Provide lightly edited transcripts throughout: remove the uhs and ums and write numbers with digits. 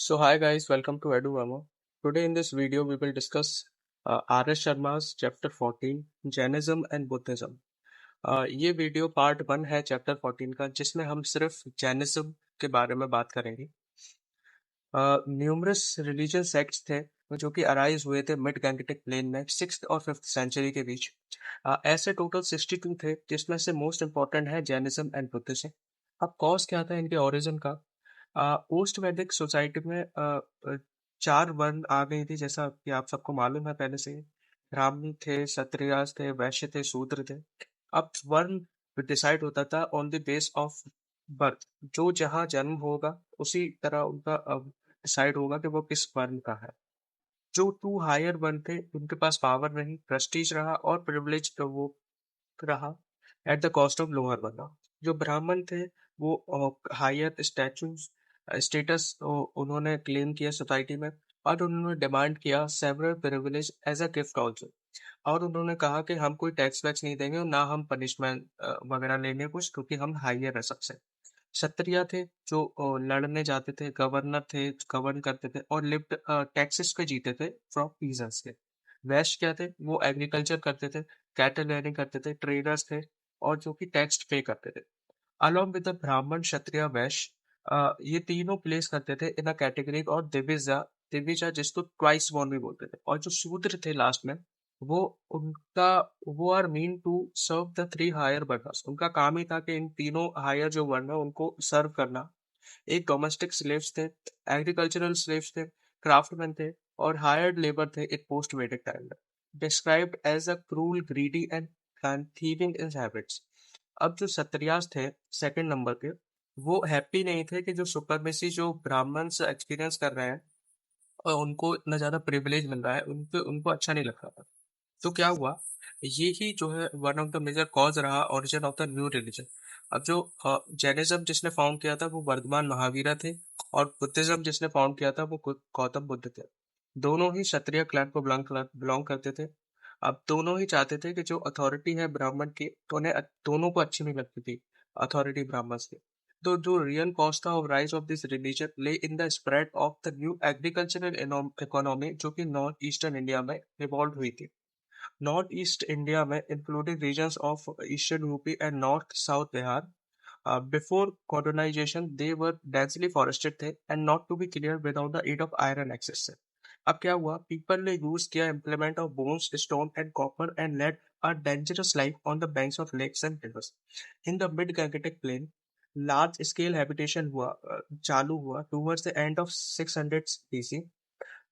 So hi guys, welcome to EduVamo. Today in this video we will discuss R.S. Sharma's chapter 14 Jainism and Buddhism. ये video part 1 है chapter 14 का जिसमें हम सिर्फ Jainism के बारे में बात करेंगे। न्यूमरस रिलीजियस सेक्ट्स थे जो कि अराइज हुए थे मिड गैंगटिक प्लेन में 6th और 5th सेंचुरी के बीच। ऐसे टोटल 62 थे जिसमें से मोस्ट इम्पोर्टेंट है जैनिज्म एंड बुद्धिज्म। अब कॉज क्या था इनके ओरिजिन का? पोस्ट वैदिक सोसाइटी में 4 वर्ण आ गई थी जैसा कि आप सबको मालूम है पहले से ही। ब्राह्मण थे, क्षत्रियास थे, वैश्य थे, शूद्र थे। अब वर्ण डिसाइड होता था on the base of birth. जो जहाँ जन्म होगा उसी तरह उनका डिसाइड होगा कि वो किस वर्ण का है। जो 2 हायर वर्ण थे उनके पास पावर रही, प्रेस्टीज रहा और प्रिविलेज वो रहा at the cost of lower वर्ण। जो ब्राह्मण थे वो हायर स्टेटस उन्होंने क्लेम किया सोसाइटी में और उन्होंने डिमांड किया several privilege as a gift also. और उन्होंने कहा कि हम कोई टैक्स वैक्स नहीं देंगे और ना हम पनिशमेंट वगैरह लेंगे कुछ, क्योंकि हम हायर है सबसे। क्षत्रिय थे जो लड़ने जाते थे, गवर्नर थे, गवर्न करते थे और लिव्ड टैक्सेस पे जीते थे फ्रॉम पीजर्स के। वैश्य क्या थे? वो एग्रीकल्चर करते थे, कैटल रेयरिंग करते थे, ट्रेडर्स थे और जो कि टैक्स पे करते थे। अलॉन्ग विद द ब्राह्मण, क्षत्रिय, वैश्य, ये तीनों प्लेस करते थे इन अ कैटेगरी और दिविजा। दिविजा जिसको ट्वाइस बॉर्न भी बोलते थे। और जो शूद्र थे लास्ट में, वो उनका वो are mean to serve the 3 higher varnas. उनका काम ही था कि इन तीनों हायर जो वर्ण है उनको सर्व करना। एक डोमेस्टिक स्लेव्स थे, एग्रीकल्चरल स्लेव्स थे, क्राफ्टमैन थे और हायर्ड लेबर थे इन पोस्ट वैदिक टाइम में, described as a cruel, greedy and thieving in habits. अब जो क्षत्रियास थे सेकंड नंबर के, वो हैप्पी नहीं थे कि जो सुपरमेसी जो ब्राह्मण्स एक्सपीरियंस कर रहे हैं और उनको इतना ज्यादा प्रिविलेज मिल रहा है, उनको उनको अच्छा नहीं लग रहा था। तो क्या हुआ, ये ही जो है one of the major cause रहा origin of the new religion. अब जो जैनिज्म जिसने फाउंड किया था वो वर्धमान महावीरा थे और बुद्धिज्म जिसने फाउंड किया था वो गौतम बुद्ध थे। दोनों ही क्षत्रिय क्लैन को बिलोंग करते थे। अब दोनों ही चाहते थे कि जो अथॉरिटी है ब्राह्मण की, तो उन्हें दोनों को अच्छी नहीं लगती थी अथॉरिटी ब्राह्मण की। तो जो रियल कॉस्ट था of rise of this religion lay in the spread of the new agricultural economy जो कि नॉर्थ ईस्टर्न इंडिया में रिवॉल्व हुई थी। नॉर्थ ईस्ट इंडिया में including regions of eastern UP and north south Bihar, before colonisation they were densely forested थे and not to be clear without the aid of iron axes से। अब क्या हुआ, people ने यूज किया implement of bones, stone and copper and led a dangerous life on the banks of lakes and rivers in the mid Gangetic plain. Large scale habitation चालू हुआ towards the end of 600 BC।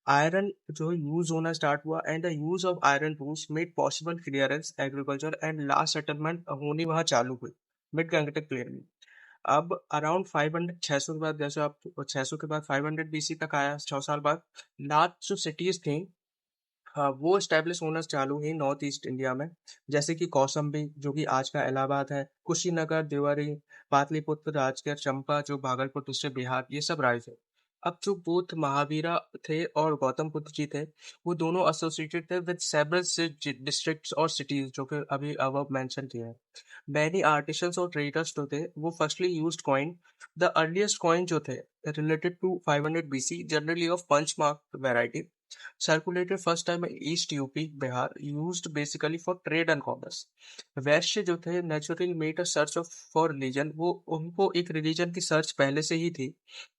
Iron जो use होना start हुआ and the use of iron tools made possible clearance, agriculture and last settlement होनी वहां चालू हुई mid Gangetic plane में। अब अराउंड 500 600 के बाद, जैसे आप 600 के बाद 500 BC तक आया, 6 साल बाद लार्ज जो सिटीज थी, हाँ, वो स्टैब्लिश होना चालू हुई नॉर्थ ईस्ट इंडिया में। जैसे कि कौशाम्बी जो कि आज का इलाहाबाद है, कुशीनगर, देवरी, पाटलिपुत्र, राजगढ़, चंपा जो भागलपुर डिस्ट्रिक्ट बिहार, ये सब राइज है। अब जो बुद्ध महावीरा थे और गौतम बुद्ध जी थे, वो दोनों एसोसिएटेड थे विद सेवरल डिस्ट्रिक्ट्स और सिटीज जो कि अभी अब मेंशन किए हैं। मैनी आर्टिसंस और ट्रेडर्स जो थे वो firstly used coin. The earliest coin जो थे related to 500 BC, generally of punch mark variety, circulated first time in East UP, Bihar, used basically for trade and commerce. वैश्य जो थे naturally made a search of for religion, वो उनको एक religion की search पहले से ही थी।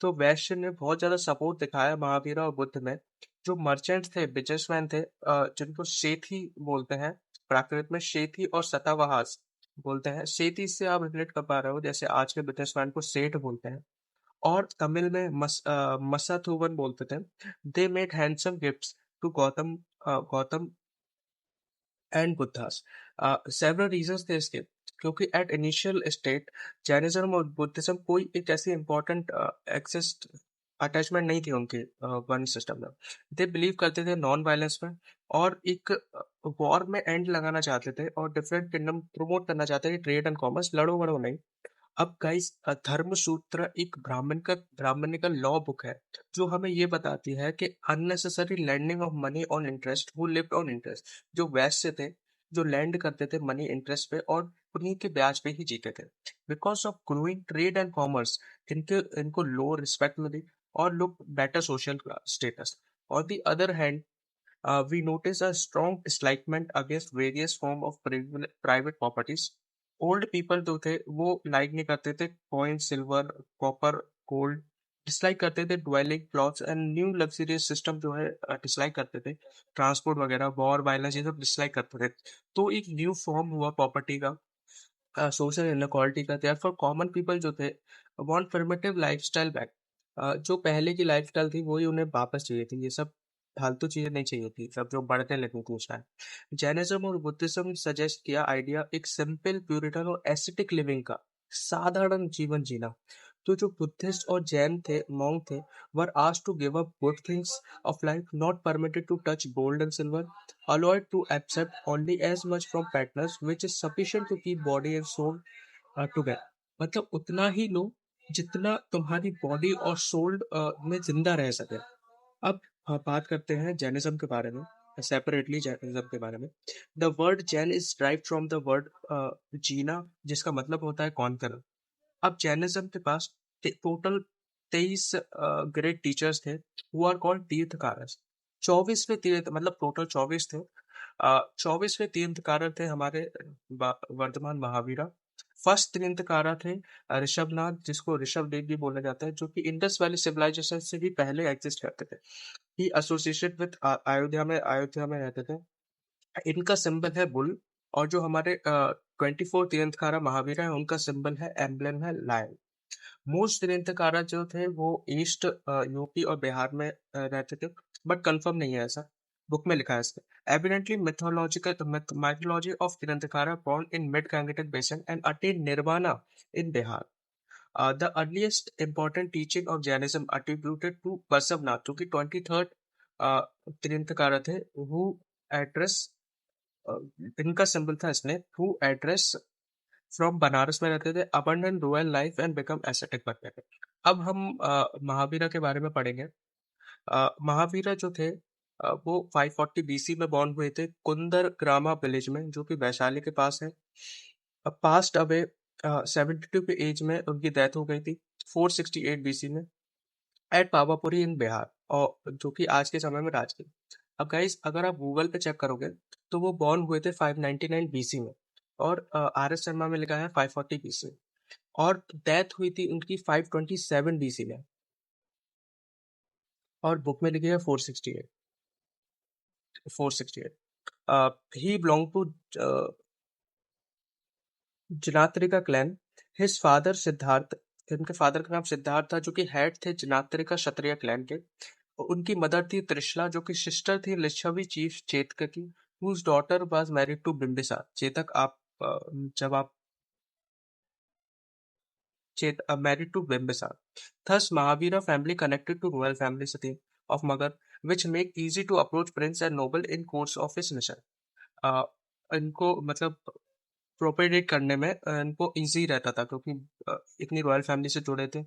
तो वैश्य ने बहुत ज्यादा सपोर्ट दिखाया महावीरा और बुद्ध में। जो मर्चेंट थे, बिजनेसमैन थे, जिनको शेथी बोलते हैं, प्राकृत में शेथी और सतावहास बोलते हैं। शेती से आप रिलेट कर पा रहे हो, जैसे आज के बिजनेसमैन को सेठ बोलते हैं। और तमिल में मसाथुवन बोलते थे। They made handsome gifts to Gautama and Buddhas. Several reasons थे इसके, क्योंकि एट इनिशियल स्टेट जैनिज्म और बुद्धिज्म कोई एक ऐसी इंपॉर्टेंट एक्सिस्ट अटैचमेंट नहीं थी उनके वर्ण सिस्टम में। दे बिलीव करते थे नॉन वायलेंस में और एक वॉर में एंड लगाना चाहते थे और डिफरेंट किंगडम प्रमोट करना चाहते थे, ट्रेड एंड कॉमर्स, लड़ो वड़ो नहीं। अब गाइस, धर्मसूत्र एक ब्राह्मणिकल लॉ बुक है जो हमें ये बताती है कि unnecessary lending of money on interest, who lived on interest. जो वैश्य थे, जो लैंड करते थे मनी इंटरेस्ट पे और उन्हीं के ब्याज पे ही जीते थे। Because of growing trade and commerce, इनको लो रिस्पेक्ट मिली। or look better social status. On the other hand, we notice a strong dislikement against various form of private properties. Old people जो थे वो लाइक नहीं करते थे coin silver copper gold, dislike करते थे dwelling plots and new luxurious system जो है डिसलाइक करते थे, ट्रांसपोर्ट वगैरह वॉर वायलेंस ये सब डिसलाइक करते थे। तो एक न्यू फॉर्म हुआ प्रॉपर्टी का, सोशल इनक्वालिटी का। देयरफॉर कॉमन पीपल जो थे वांट प्रिमिटिव लाइफस्टाइल बैक, जो पहले की लाइफस्टाइल थी वही उन्हें वापस चाहिए थी, ये सब फालतू चीजें नहीं चाहिए थी सब जो बढ़ने लगी थी उस टाइम। जैनिज्म और बुद्धिज्म सजेस्ट किया आइडिया एक सिंपल प्यूरिटन और एस्थेटिक लिविंग का, साधारण जीवन जीना। तो जो बुद्धिस्ट और जैन थे मॉन्क थे were asked to give up good things of life, not permitted to touch gold and silver, allowed to accept only as much from partners which is sufficient to keep body and soul together। मतलब उतना ही लो जितना तुम्हारी body और soul में जिंदा रह सके। अब बात करते हैं जैनिज्म के बारे में, सेपरेटली जैनिज्म के बारे में। The word Jain is derived from the word Jina, जिसका मतलब होता है कॉन्करर। अब जैनिज्म के पास टोटल 23 ग्रेट टीचर्स थे हु आर कॉल्ड तीर्थकारस। 24वें तीर्थ मतलब टोटल 24 थे। 24वें तीर्थकारक थे हमारे वर्धमान महावीरा। फर्स्ट तीर्थकारा थे ऋषभनाथ, जिसको ऋषभ देव भी बोला जाता है, जो कि इंडस वैली सिविलाइजेशन से भी पहले एग्जिस्ट करते थे। ही एसोसिएटेड विद अयोध्या में रहते थे। इनका सिंबल है बुल। और जो हमारे 24 तीर्थकारा महावीरा है उनका सिंबल है एम्बलम है लायन। मोस्ट तीर्थकारा जो थे वो ईस्ट यूपी और बिहार में रहते थे, बट कंफर्म नहीं है ऐसा, बुक में लिखा है इसमें। Evidently mythology of तीर्थकारा born in mid Gangetic basin and attained nirvana in Bihar। The earliest important teaching of Jainism attributed to Basavanath, जो कि 23rd तीर्थकारा थे, who address इनका सिंबल था इसमें, who address फ्रॉम बनारस में रहते थे, abundant royal life and become ascetic बनते थे। अब हम महावीरा के बारे में पढ़ेंगे। महावीरा जो थे वो 540 बीसी में बॉर्न हुए थे कुंदर ग्रामा विलेज में, जो कि वैशाली के पास है। पास्ट अवे 72 के एज में उनकी डेथ हो गई थी 468 बीसी में एट पावापुरी इन बिहार, और जो कि आज के समय में राजगीर। अब गाइस अगर आप गूगल पे चेक करोगे तो वो बॉर्न हुए थे 599 बीसी में, और आर एस शर्मा में लिखा है 540 बीसी, और डेथ हुई थी उनकी 527 बीसी में, और बुक में लिखी है 468। 468 ही belong to Jnatrika clan. His father Siddhartha, इनके फादर का नाम सिद्धार्थ था, जो कि हेड थे जनात्रिका क्षत्रिय क्लैन के। उनकी मदर थी त्रिशला, जो कि सिस्टर थी लिच्छवी चीफ चेतक की, whose daughter was married to Bimbisara. Chetak आप जब आप married to Bimbisara. Thus Mahavira family connected to royal family city of Magadh, which make easy to approach prince and noble in course of his mission। अ, इनको मतलब propagate करने में इनको easy रहता था, क्योंकि इतनी रॉयल फैमिली से जुड़े थे।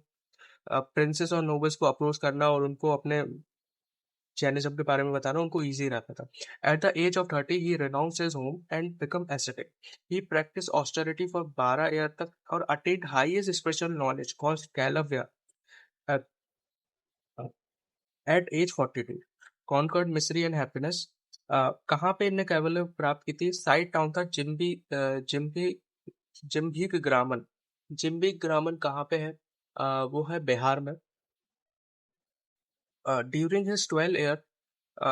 प्रिंसेस और नोबल्स को अप्रोच करना और उनको अपने जैनिज्म के बारे में बताना उनको इजी रहता था। At the age of 30 he renounce his home and become ascetic. He practice austerity for 12 year तक और attained highest spiritual knowledge called Kaivalya at age 42। Conquered misery and happiness. कहाँ पे इनने कैवल्य प्राप्त की थी? साइड टाउन था जिम्भी ग्रामन। जिम्बी ग्रामन कहाँ पे है? वो है बिहार में। During his 12 year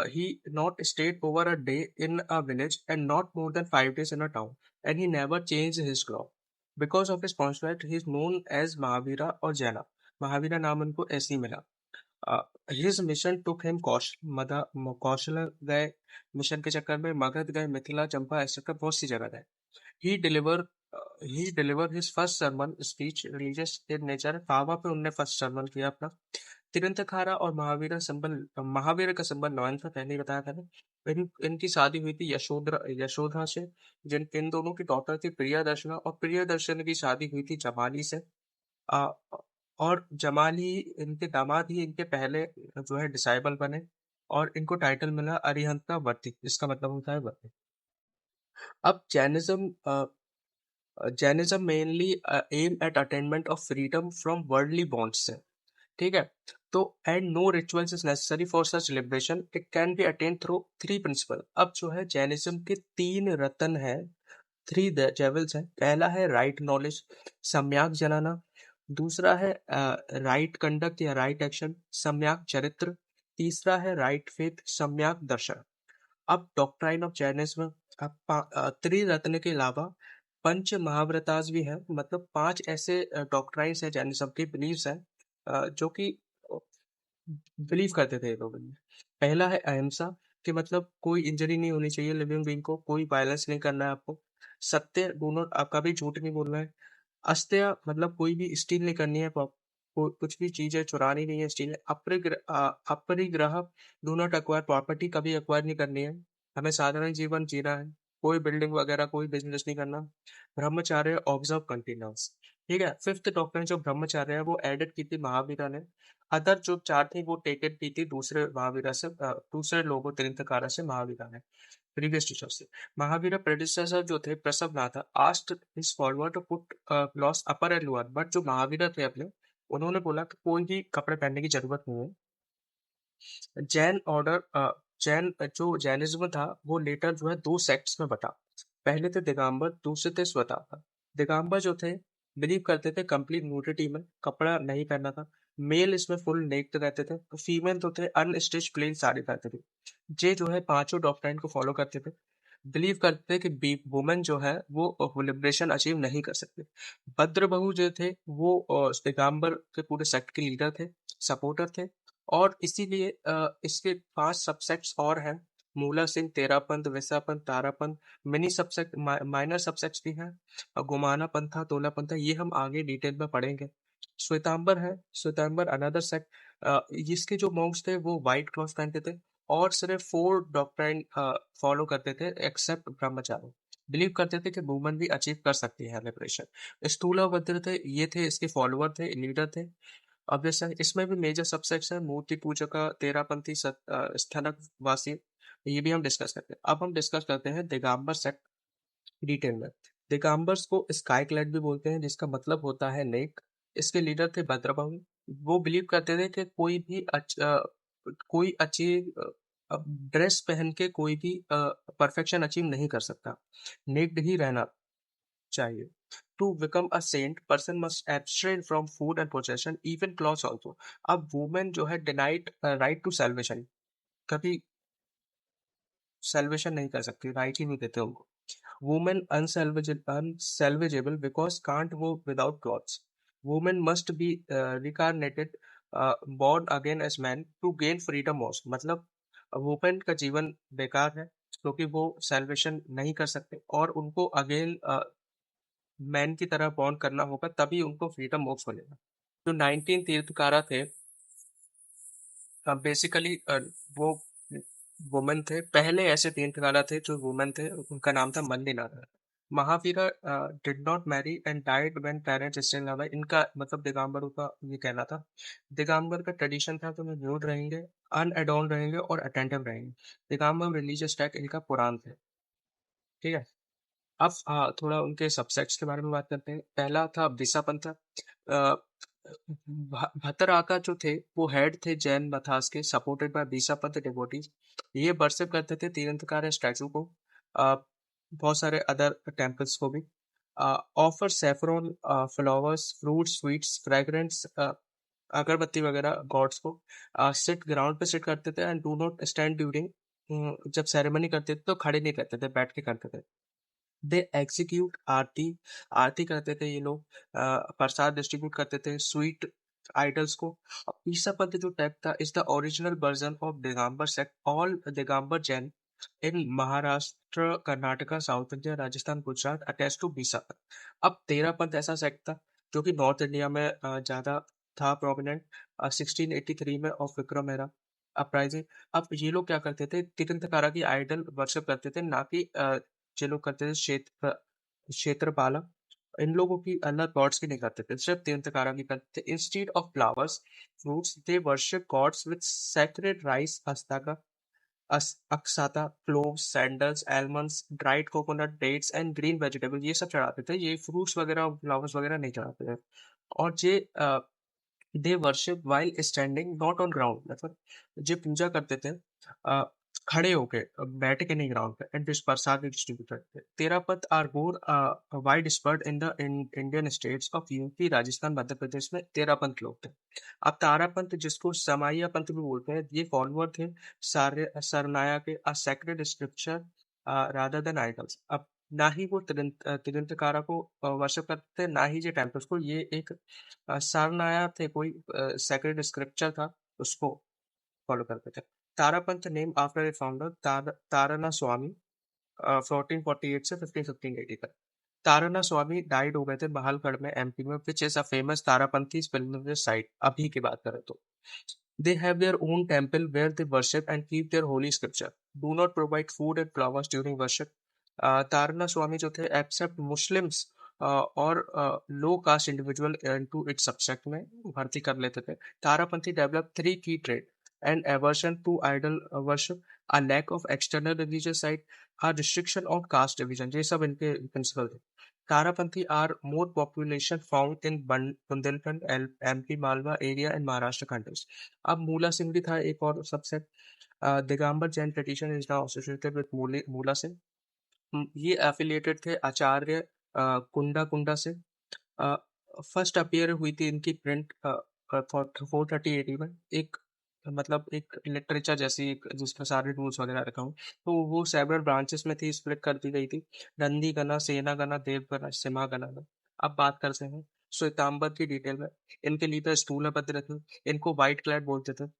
he not stayed over a day in a village and not more than 5 days in a town, and he never changed his cloth because of his constraint he is known as Mahavira or Jaina। Mahavira नाम उनको ऐसे ही मिला। His mission took him कौशल गए, mission के चक्कर में मगध गए, मिथिला चंपा etcetera बहुत सी जगह गए। He deliver he deliver his first sermon speech religious in nature. Pava पे उनने फर्स्ट सरमन किया अपना। तिरंतखारा और महावीर का संबंध नॉन था, पहले ही बताया था ना। इनकी शादी हुई थी यशोधरा से, इन दोनों की डॉटर थी प्रियदर्शना, और प्रियदर्शन की शादी हुई थी जमाली से। आ, और जमाली इनके दामाद ही इनके पहले जो है डिसाइबल बने, और इनको टाइटल मिला अरिहंता वर्ती, जिसका मतलब होता है वर्ती। अब Jainism mainly aim at attainment of freedom from worldly bonds से, ठीक है। तो and no rituals is necessary for such liberation, it can be attain through three principle. अब जो है जैनिज्म के तीन रत्न है, थ्री जेवल्स है। पहला है राइट नॉलेज, सम्यक जनाना। दूसरा है राइट कंडक्ट या राइट एक्शन, सम्यक चरित्र। तीसरा है राइट फेथ, सम्यक दर्शन। अब डॉक्ट्राइन ऑफ जैनिज्म, अब त्रिरत्न के अलावा पंच महाव्रतास भी है, मतलब पांच ऐसे डॉक्ट्राइन्स है जैनिज्म के, बिलीव्स है, जो कि बिलीव करते थे ये लोग इनमें। पहला है अहिंसा, कि मतलब कोई इंजरी नहीं होनी चाहिए लिविंग बीइंग को, कोई वायलेंस नहीं करना है आपको। सत्य, डू नॉट, आपका भी झूठ नहीं बोलना है। अस्त्य, मतलब कोई भी स्टील नहीं करनी है, कुछ भी चीजें चुरानी नहीं है, steal. Aparigraha, do not acquire property, कभी अक्वायर नहीं करनी है। हमें साधारण जीवन जीना है, कोई बिल्डिंग वगैरह कोई बिजनेस नहीं करना। ब्रह्मचार्य, ऑब्जर्व कंटिन्यूस। ठीक है। फिफ्थ डॉक्ट्रिन जो ब्रह्मचार्य है वो एडेड की थी महावीरा ने। अदर जो चार थी वो टेकन की थी दूसरे महावीरा से, दूसरे लोगों तीर्थंकरा से महावीरा ने, प्रीवियस टीचर से। महावीरा प्रेडिसेसर जो थे Parshvanath, asked his follower to put clothes upper and lower, but जो महावीरा थे अपने, उन्होंने बोला कि कोई भी कपड़े पहनने की जरूरत नहीं है। जैन ऑर्डर, जैन जो जैनिज्म था वो लेटर जो है दो सेक्ट्स में बटा। पहले थे दिगंबर, दूसरे थे स्वतंत्र। दिगंबर जो थे बिलीव करते थे कंप्लीट न्यूडिटी में, कपड़ा नहीं पहनना था। मेल इसमें फुल नेक्ड रहते थे, तो फीमेल तो थे अनस्टिच प्लेन साड़ी पहनते थे। जे जो है पांचों डॉक्ट्राइन को फॉलो करते थे। बिलीव करते थे कि वुमेन जो है वो लिबरेशन अचीव नहीं कर सकते। भद्रबहु जो थे वो दिगंबर के पूरे सेक्ट के लीडर थे, सपोर्टर थे। और इसीलिए इसके पांच सबसेक्ट्स और हैं। Mula Sangh, Terapanth, Bisapanth, Tarapanth. Mini subsect, minor subsects भी हैं। गुमाना पंथा, तोला पंथा, ये हम आगे डिटेल में पढ़ेंगे। श्वेतांबर है, श्वेतांबर अनदर सेक्ट। इसके जो मॉन्क्स थे वो व्हाइट क्लॉथ पहनते थे और सिर्फ फोर डॉक्ट्राइन फॉलो करते थे एक्सेप्ट ब्रह्मचारी। बिलीव करते थे कि वुमन भी अचीव कर सकती है लिबरेशन। स्थूलाभद्र थे, ये थे इसके फॉलोअर थे, लीडर थे। अब जैसे इसमें भी मेजर सबसेक्ट्स है, मूर्ति पूजा का, तेरापंथी, स्थनक वासी, ये भी हम डिस्कस करते हैं। अब हम डिस्कस करते हैं दिगंबर सेक्ट डिटेल में। दिगंबर्स को स्काई क्लैड भी बोलते हैं, जिसका मतलब होता है नेक। इसके लीडर थे भद्रबाहु। वो बिलीव करते थे कि कोई अच्छी ड्रेस पहन के कोई भी परफेक्शन अचीव नहीं कर सकता, नेक्ड ही रहना चाहिए। To become a saint person must abstain from food and possession, even clothes also. अब वुमेन जो है डिनाइड राइट टू सेल्वेशन, कभी सेल्वेशन नहीं कर सकती, राइट ही नहीं देते उनको। Women unsalvageable because can't work without clothes. Women must be reincarnated, born again as men to gain freedom also. मतलब वुमेन का जीवन बेकार है क्योंकि वो सेल्वेशन नहीं कर सकते और उनको अगेन मैन की तरह बॉर्न करना होगा, तभी उनको फ्रीडम मोक्ष मिलेगा। जो 19 तीर्थकारा थे, बेसिकली वो वुमेन थे। पहले ऐसे तीर्थकारा थे जो वुमेन थे, उनका नाम था Mallinath. Mahavira did not marry and died when parents still alive. इनका मतलब दिगंबरों का ये कहना था। दिगंबर का ट्रेडिशन था कि वो न्यूड रहेंगे, अनएडॉर्न रहेंगे और अटेंटिव रहेंगे। दिगंबर रिलीजियस टेक्स्ट इनका पुराण थे। ठीक है। अब थोड़ा उनके सबसेक्ट्स के बारे में बात करते हैं। पहला था बिसापंथ। भतराका जो थे वो हेड थे जैन मथास के, सपोर्टेड बाय बिसापंथ डिवोटीज। ये वर्शिप करते थे तीर्थंकर स्टैचू को, बहुत सारे अदर टेम्पल्स को भी। Offer saffron, flowers, fruits, sweets, fragrance, अगरबत्ती वगैरह गॉड्स को। सिट, ग्राउंड पे सिट करते थे and do not stand during, जब सेरेमनी करते थे तो खड़े नहीं करते थे, बैठ के करते थे। दे एग्जीक्यूट आरती, आरती करते थे ये लोग। प्रसाद डिस्ट्रीब्यूट करते थे स्वीट आइडल्स को। ईसा पंथ जो टेक्स्ट था is the original version of Digambar sect. All Digambar Jain in Maharashtra, Karnataka, South India, Rajasthan, Gujarat attach to Bisa Panth. अब तेरह पंथ ऐसा सेक्ट था जो कि नॉर्थ इंडिया में ज्यादा था प्रोमिनेंट, 1683 में ऑफ विक्रम मेहरा अपराइजिंग। अब ये लोग क्या करते थे, तीर्थंकरा की आइडल वर्शिप करते थे, ना कि जो लोग करते थे क्षेत्रपाला। इन लोगों की अलग गॉड्स की नहीं करते थे, सिर्फ तीर्थंकरा की करते थे। Instead of flowers, fruits, they worship gods with sacred rice, अस्ताका, akshata, cloves, sandals, almonds, dried coconut, dates and green vegetable, ये सब चढ़ाते थे। ये फ्रूट्स वगैरह फ्लावर्स वगैरह नहीं चढ़ाते थे। और ये they worship while standing not on ground, मतलब जो पूजा करते थे अ, खड़े होके, बैठ के नहीं ग्राउंड पे, एंड प्रसाद डिस्ट्रीब्यूट करते थे। Terapanth are more wide spread in the Indian states of UP, Rajasthan, Madhya Pradesh में तेरापंथ लोग थे। अब तारापंथ, जिसको समाइया पंथ भी बोलते हैं, ये फॉलोअर थे सारे सरनाया के, अ sacred scripture rather than idols. अब ना ही वो तिरंतकारा को वर्शिप करते थे, ना ही ये टेम्पल्स को। ये एक सारनाया थे, कोई सेक्रेड स्क्रिप्चर था, उसको फॉलो करते थे। तारापंथ name after a founder Tarana स्वामी, 1448 से 1580 तक। ताराना स्वामी डाइड हो गए थे बहालगढ़ में, एमपी में, which is a famous Tarapanthi pilgrimage site अभी की बात करें तो। They have their own temple where they worship and keep their holy scripture. Do not provide food and flowers during worship. तारना स्वामी जो थे एक्सेप्ट मुस्लिम्स और low caste individual into its subject में भर्ती कर लेते थे। तारापंथी डेवलप थ्री की trade and aversion to idol worship, a lack of external religious site, a restriction of caste division, ये सब इनके प्रिंसिपल थे। Tarapanthi are more population found in Bundelkhand, MP, Malwa area and Maharashtra countries. अब मूला सिंह भी था एक और subset. Digambar Jain tradition is now associated with मूला सिंह। ये एफिलिएटेड थे आचार्य कुंडा कुंडा से। फर्स्ट अपीयर हुई थी इनकी प्रिंट 430 में, एक मतलब एक लिटरेचर जैसी, एक जिसमें सारे रूल्स वगैरह रखा हूँ। तो वो सेवरल ब्रांचेस में थी, स्प्लिट कर दी गई थी। नंदी गना, सेना गना, देव गना, सिम्हा गना में। अब बात करते हैं श्वेतांबर की डिटेल में। इनके लीडर स्थूलभद्र थे, इनको व्हाइट क्लैड बोलते थे।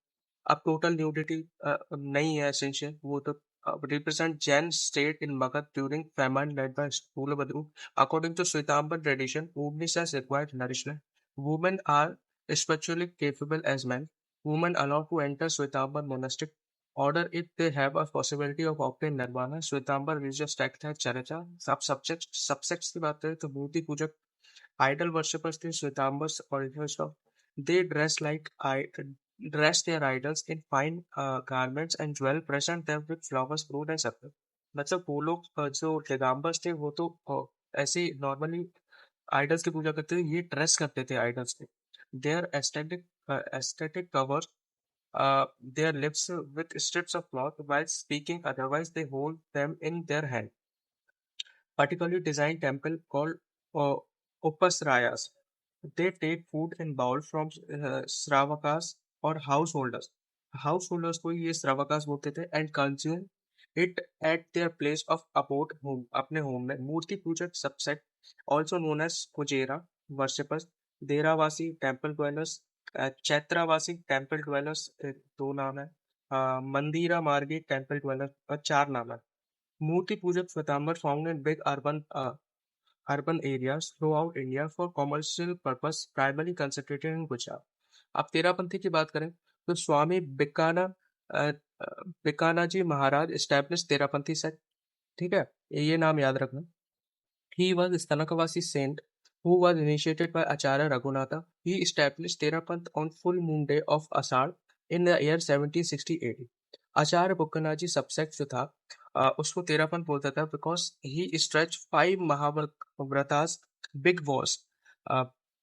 अब टोटल न्यूडिटी नहीं है एसेंशियल, वो तो represent Jain state in Magad during famine led by Stulabhadru. According to Shwetambar tradition, Upanishads required nourishment. Women are spiritually capable as men. Women allowed to enter Shwetambar monastic order if they have a possibility of obtaining nirvana. Shwetambar religious text है चर्चा। सब subsects की बात करें तो मूर्ति पूजक, idol worshippers थे Shvetambar original stuff. They dress their idols in fine garments and jewel, present them with flowers, fruit and substance. मतलब वो लोग जो दिगंबर्स थे वो तो ऐसे ही नॉर्मली आइडल्स की पूजा करते थे, ये ड्रेस करते थे आइडल्स के। Their ascetic cover their lips with strips of cloth while speaking, otherwise they hold them in their hand. Particularly designed temple called uh, Upasrayas. They take food in bowl from Sravakas or householders. Householders को ये श्रावकास बोलते थे, and consume it at their place of abode, home, अपने home में। Murti Pujak subset also known as Kujera worshippers, Derawasi temple dwellers, Chaityavasi temple dwellers, दो नाम है, मंदिरा मार्गी टेम्पल dwellers और चार नाम है। Murti Pujak Shvetambar found in big urban areas throughout India for commercial purpose, primarily concentrated in Gujarat. अब तेरापंथी की बात करें तो स्वामी बिकाना जी महाराज स्टैब्लिश तेरापंथी सेक्ट। ठीक है, ये नाम याद रखना। He was Stanakavasi saint who was initiated by Acharya Raghunatha. He established Therapanth on full moon day of Asad in the year 1760 AD. Acharya Bhikanaji subsect जो था उसको तेरापंथ बोलता था because he stretch 5 Mahavratas, big vows,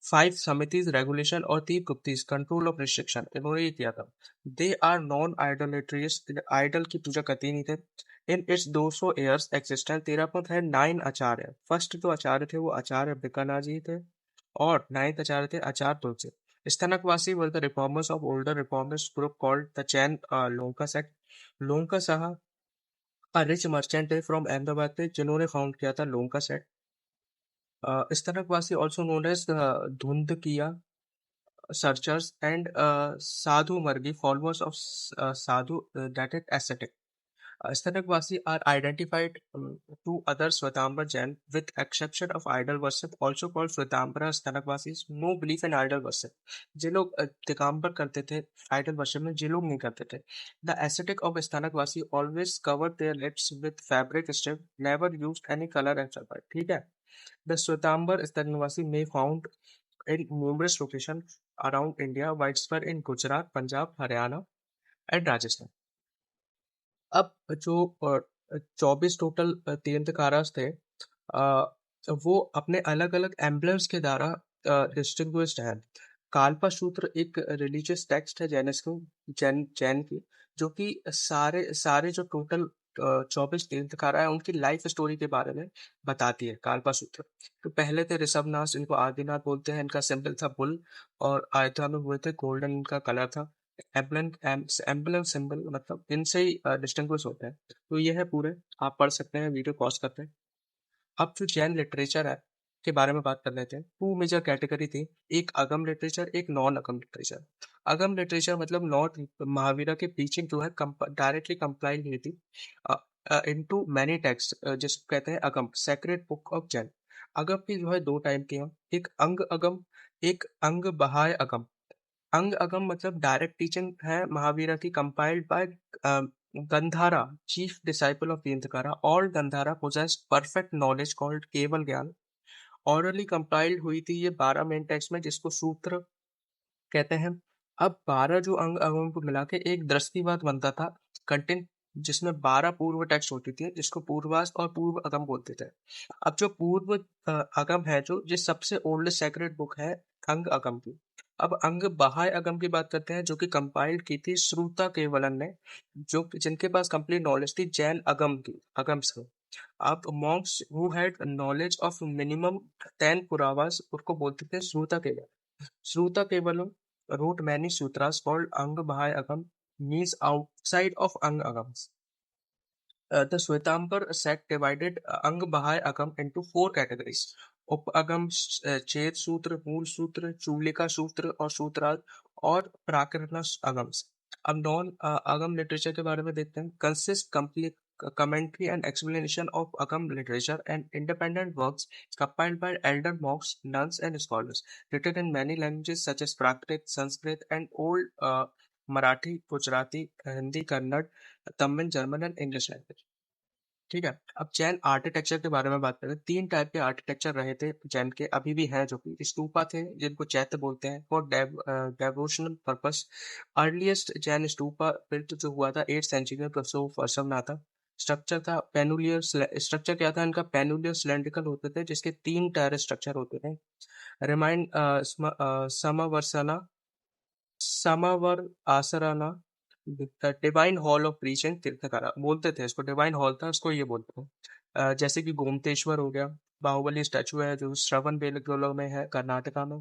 5 Samitis regulation और 3 गुप्तीज कंट्रोल ऑफ रिस्ट्रिक्शन, इन्होंने ये किया था। दे आर नॉन आइडोलेट्रियस, आइडल की पूजा करती नहीं थे। In its 200 years existence Terapanth है 9 आचार्य। फर्स्ट जो आचार्य थे वो आचार्य बिकनाजी थे, और 9th आचार्य थे Acharya Tulsi. Sthanakvasi were the reformers of older reformist group called the Jain Lonka sect. Lonka Shah rich merchant थे फ्रॉम अहमदाबाद थे, जिन्होंने फाउंड किया था Lonka sect. Sthanakvasi also known as Dhundhiya searchers and sadhu margi followers of sadhu, that is ascetic. Stanakvasi are identified to other Swatambar Jain with exception of idol worship, also called Swatambara Stanakvasis. No belief in idol worship. जे लोग दिगंबर करते थे idol worship में, जे लोग नहीं करते थे। The ascetic of Stanakvasi always covered their lips with fabric strip, never used any color and survive. ठीक है। The Swatambar Stanakvasi may found in numerous locations around India, widespread in Gujarat, Punjab, Haryana and Rajasthan. अब जो 24 total तीर्थंकरास थे, वो अपने अलग अलग emblems के द्वारा डिस्टिंग्विश्ड हैं। काल्पा सूत्र एक रिलीजियस टेक्स्ट है जैन जैन की, जो कि सारे सारे जो टोटल 24 तीर्थंकर है उनकी लाइफ स्टोरी के बारे में बताती है काल्पा सूत्र। तो पहले थे ऋषभनाथ, इनको आदिनाथ बोलते हैं, इनका सिंबल था बुल, और अयोध्या में हुए थे, गोल्डन इनका कलर था। एम्बलम एम्बलम सिंबल मतलब इनसे ही डिस्टिंग्विश होते हैं। तो ये है पूरे, आप पढ़ सकते हैं, वीडियो पॉज करते हैं। अब जो जैन लिटरेचर है के बारे में बात कर लेते हैं। टू मेजर कैटेगरी थी, एक अगम लिटरेचर, एक नॉन अगम लिटरेचर। अगम लिटरेचर मतलब नॉट महावीरा की टीचिंग जो है डायरेक्टली कंप्लाई नहीं थी इनटू मैनी टेक्स्ट, जिसको कहते हैं अगम, सेक्रेड बुक ऑफ जैन। अगम की जो है दो टाइप की हैं, एक अंग अगम, एक अंग बहाय अगम। अंग अगम मतलब डायरेक्ट टीचिंग है महावीरा की, compiled by Gandhara, chief disciple of Tirthankara. All Gandhara possessed perfect knowledge called केवल ज्ञान। ऑरली कंपाइल्ड हुई थी ये 12 मेन टेक्स्ट में, जिसको सूत्र कहते हैं। अब 12 जो अंग अगम को मिला के एक दृष्टिवाद बनता था, कंटेंट, जिसमें 12 पूर्व टेक्स्ट होती थी, जिसको पूर्वास और पूर्व अगम बोलते थे। अब जो पूर्व अगम है, जो जिस सबसे ओल्डेस्ट सेक्रेड बुक है अंग अगम की। अब अंग बाह्य अगम की बात करते हैं, जो कि कंपाइल्ड की थी श्रुता केवलन ने, जो जिनके पास कंप्लीट नॉलेज थी जैन अगम की, अगम से। अब Monks who had knowledge of minimum 10 पुरावास उसको बोलते थे श्रुता केवल। श्रुता केवलम wrote many sutras called Anga Bahai Agam, means outside of Anga Agams. The Shwetambar sect divided Anga Bahai Agam into four categories: उप अगम, छेद सूत्र, मूल सूत्र, चूलिका सूत्र और सूत्रार्थ, और प्राकृतन अगम्स। अब नॉन अगम लिटरेचर के बारे में देखते हैं। Consist complete commentary and explanation of Agam literature and independent works compiled by elder monks, nuns, and scholars, written in many languages such as Prakrit, Sanskrit, and Old Marathi, Gujarati, Hindi, Kannada, Tamil, German and English language. ठीक है। अब Jain architecture के बारे में बात करें। तीन type के आर्किटेक्चर रहे थे जैन के, अभी भी हैं, जो कि स्तूपा थे, जिनको चैत्य बोलते हैं, for devotional purpose. Earliest Jain stupa built जो हुआ था 8th सेंचुरी में, था। स्ट्रक्चर था पेनुलियर, स्ट्रक्चर क्या था इनका, पेनुलियर सिलेंड्रिकल होते थे, जिसके 3 टायर स्ट्रक्चर होते थे। Remind Samavasarana, Samavasarana, divine hall of preaching Tirthankara बोलते थे इसको, डिवाइन हॉल था उसको, ये बोलते थे। जैसे कि गोमतेश्वर हो गया, बाहुबली स्टैचू है जो श्रवण बेलगोला में है, कर्नाटका में।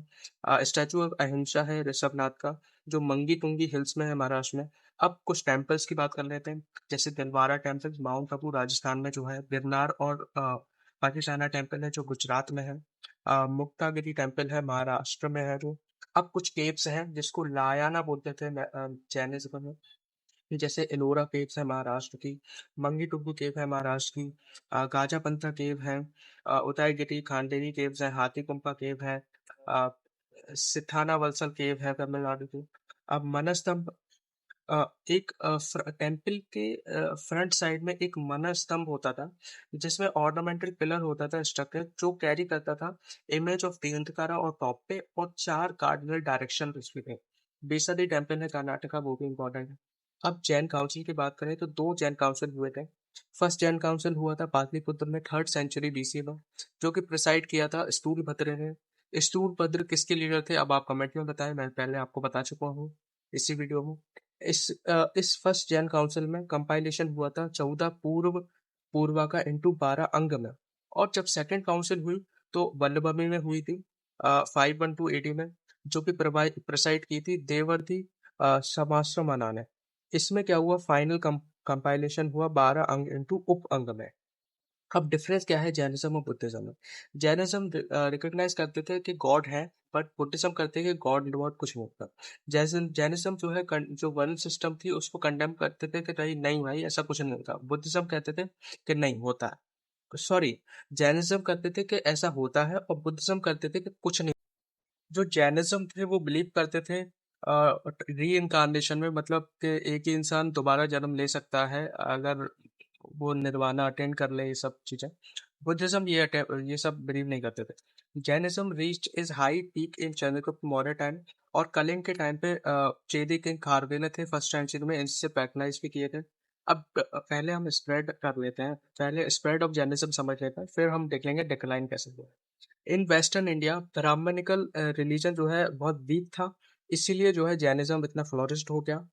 स्टैचू ऑफ अहिंसा है ऋषभनाथ का, जो मंगी तुंगी हिल्स में है, महाराष्ट्र में। अब कुछ टेम्पल्स की बात कर लेते हैं, जैसे दिलवारा टेम्पल माउंट आबू राजस्थान में जो है, गिरनार और पाकिस्ताना टेम्पल है जो गुजरात में है। मुक्तागिरी टेम्पल है महाराष्ट्र में है जो। अब कुछ केव्स हैं जिसको लायाना बोलते थे जैनिज्म में, जैसे एलोरा केव्स है महाराष्ट्र की, मंगी टुब्बू केव है महाराष्ट्र की, गाजापंथा केव है, उदयगिरी खांडेरी केव्स है, हाथी कुंपा केव है, अ, सिथाना वलसल केव है तमिलनाडु की। अब मनस्तंभ, एक टेम्पल के फ्रंट साइड में एक मन स्तंभ होता था, जिसमें ऑर्नामेंटल पिलर होता था स्ट्रक्चर, जो कैरी करता था इमेज ऑफ तीर्थंकरा और टॉप पे, और 4 कार्डिनल डायरेक्शन उसमें थे। बेसादी टेम्पल है कर्नाटका, वो भी इम्पोर्टेंट है। अब जैन काउंसिल की बात करें तो 2 जैन काउंसिल हुए थे। फर्स्ट जैन काउंसिल हुआ था पाटलिपुत्र में 3rd सेंचुरी बीसी में, जो कि प्रिसाइड किया था स्थूलभद्र ने। स्थूलभद्र किसके लीडर थे, अब आप कमेंट में बताएं, मैं पहले आपको बता चुका हूँ इसी वीडियो में। इस फर्स्ट जैन काउंसिल में कंपाइलेशन हुआ था 14 पूर्वा का इंटू 12 अंग में। और जब सेकंड काउंसिल हुई तो वल्लभमी में हुई थी 512 AD में, जो कि प्रिसाइड की थी देवर्धि समाश्रमणा ने। इसमें क्या हुआ, फाइनल कंपाइलेशन हुआ 12 अंग इंटू उप अंग में। अब डिफरेंस क्या है जैनिज्म और बुद्धिज्म में। जैनिज्म रिकॉग्नाइज करते थे कि गॉड है, बट बुद्धिज्म करते हैं कि गॉड वॉड कुछ नहीं होता। जैसे जैनिज्म जो है जो वर्ल्ड सिस्टम थी उसको कंडेम करते थे कि नहीं नहीं भाई ऐसा कुछ नहीं होता। बुद्धिज्म कहते थे कि नहीं होता है, सॉरी, जैनिज्म करते थे कि ऐसा होता है, और बुद्धिज्म करते थे कि कुछ नहीं। जो जैनिज्म थे वो बिलीव करते थे री इनकारनेशन में, मतलब कि एक ही इंसान दोबारा जन्म ले सकता है अगर वो निर्वाणा अटेंड कर ले, ये सब चीजें। बुद्धिज्म ये सब बिलीव नहीं करते थे। Jainism reached is high peak in Chandragupta Maurya time, और कलिंग के टाइम पे चेदी किंग खारवेल थे फर्स्ट सेंचुरी में, इनसे पैट्रनाइज भी किए थे। अब पहले हम स्प्रेड कर लेते हैं, पहले स्प्रेड ऑफ जैनिज्म समझ लेते हैं, फिर हम देख लेंगे डिक्लाइन कैसे हुआ। In western India Brahmanical religion जो है बहुत वीक था, इसीलिए जो है जैनिज्म इतना फ्लोरिश्ड हो गया।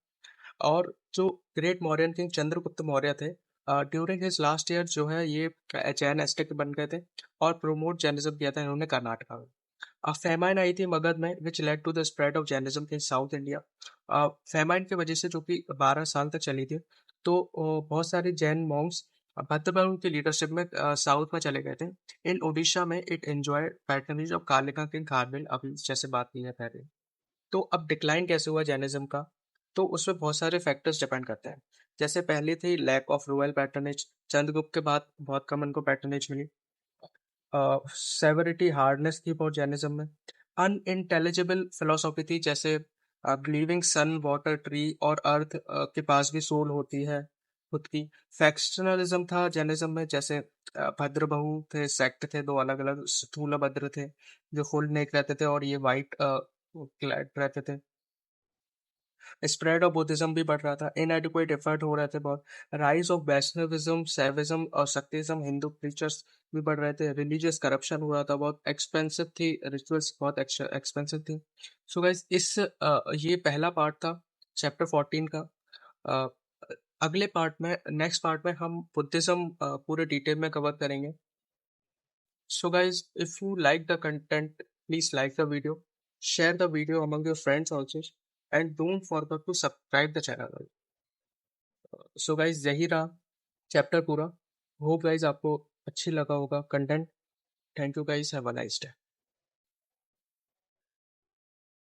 और जो ग्रेट मौर्यन किंग चंद्रगुप्त मौर्य थे, ड्यूरिंग हिज लास्ट ईयर जो है ये जैन एस्टेट बन गए थे और प्रमोट जैनिज्म किया था इन्होंने कर्नाटका में। फेमाइन आई थी मगध में which led to the spread of Jainism in South India. Famine की वजह से जो कि 12 साल तक चली थी, तो बहुत सारे जैन मॉन्क्स भद्रबाहु की लीडरशिप में साउथ में चले गए थे। इन ओडिशा में it enjoyed patronage of Kalika king Kharavela, अभी जैसे बात की है पहले। तो अब डिक्लाइन कैसे हुआ जैनिज्म का, तो उसमें बहुत सारे फैक्टर्स डिपेंड करते हैं। जैसे पहले थी lack of royal patronage, Chandragupta के बाद बहुत कम उनको पैटर्नेज मिली। सेवरिटी हार्डनेस थी बहुत जैनिज्म में। अनइंटेलिजिबल फिलोसॉफी थी, जैसे बिलीविंग सन वाटर ट्री और अर्थ के पास भी सोल होती है खुद की। फैक्शनलिज्म था जैनिज्म में, जैसे भद्रबहु थे, सेक्ट थे दो अलग अलग, स्थूलभद्र थे जो फुल नेक रहते थे और ये वाइट क्लैड रहते थे। स्प्रेड ऑफ बुद्धिज्म भी बढ़ रहा था, इनएडिक्वेट एफर्ट हो रहे थे बहुत। राइज ऑफ वैष्णविज्म, सैविज्म और शक्तिज्म, हिंदू प्रीचर्स भी बढ़ रहे थे। रिलीजियस करप्शन हो रहा था बहुत, एक्सपेंसिव थी रिचुअल्स, बहुत एक्सपेंसिव थी। सो गाइस ये पहला पार्ट था चैप्टर 14 का। अ, अगले पार्ट में, नेक्स्ट पार्ट में हम बुद्धिज्म पूरे डिटेल में कवर करेंगे। So guys, if you like the content, please like the video, share the video among your friends also, and don't forget to subscribe the channel. So guys, यही रहा chapter पूरा। Hope guys आपको अच्छी लगा होगा content. Thank you guys, have a nice day.